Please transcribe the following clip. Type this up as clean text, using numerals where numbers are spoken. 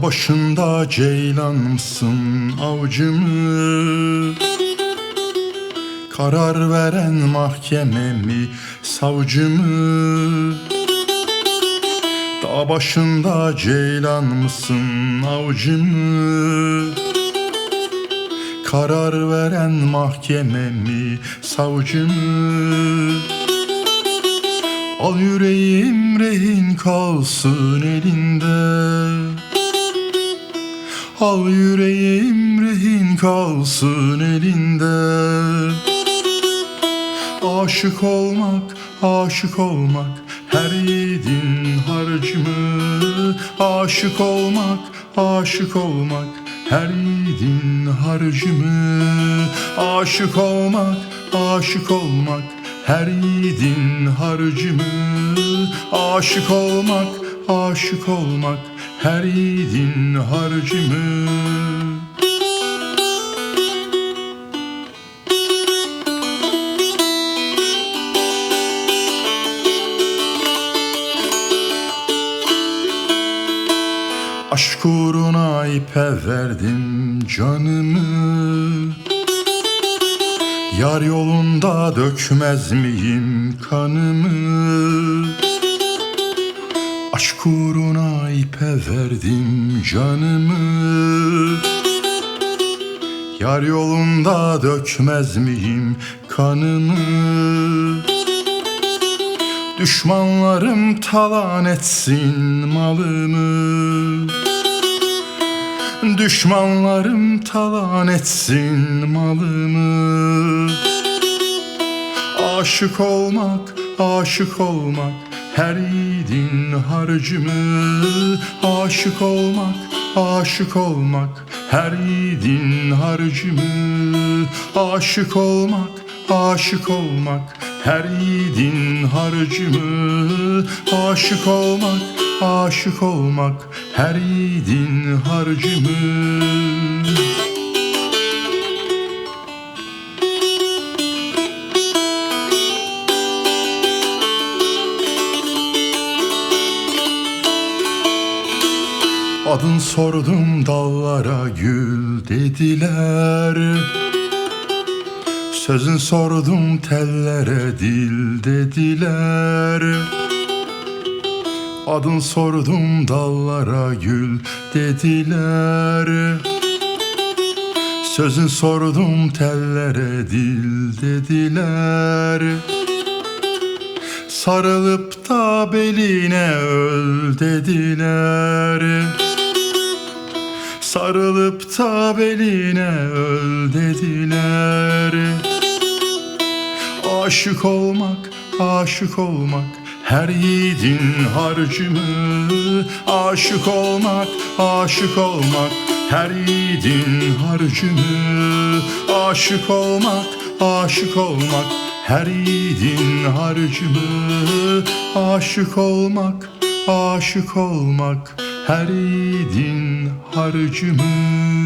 başında ceylan mısın avcı mı? Karar veren mahkeme mi, savcı mı? Dağ başında ceylan mısın avcı mı? Karar veren mahkeme mi, savcı mı? Al yüreğim rehin kalsın elinde. Al yüreğim rehin kalsın elinde. Aşık olmak, aşık olmak her yiğidin harcı mı? Aşık olmak, aşık olmak her yiğidin harcı mı? Aşık olmak, aşık olmak her yiğidin harcı mı? Aşık olmak, aşık olmak her yiğidin harcı mı? Aşk uğruna ipe verdim canımı. Yar yolunda dökmez miyim kanımı? Aşk uğruna ipe verdim canımı. Yar yolunda dökmez miyim kanımı? Düşmanlarım talan etsin malımı. Düşmanlarım talan etsin malımı. Aşık olmak, aşık olmak her yiğidin harcı mı? Aşık olmak, aşık olmak her yiğidin harcı mı? Aşık olmak, aşık olmak her yiğidin harcı mı? Aşık olmak, aşık olmak her yiğidin harcı mı? Adın sordum dallara gül dediler. Sözün sordum tellere dil dediler. Adın sordum dallara gül dediler. Sözün sordum tellere dil dediler. Sarılıp da beline öl dediler. Sarılıp da beline öl dediler. Aşık olmak, aşık olmak her yiğidin harcı mı? Aşık olmak, aşık olmak her yiğidin harcı mı? Aşık olmak, aşık olmak her yiğidin harcı mı? Aşık olmak, aşık olmak her yiğidin harcı mı?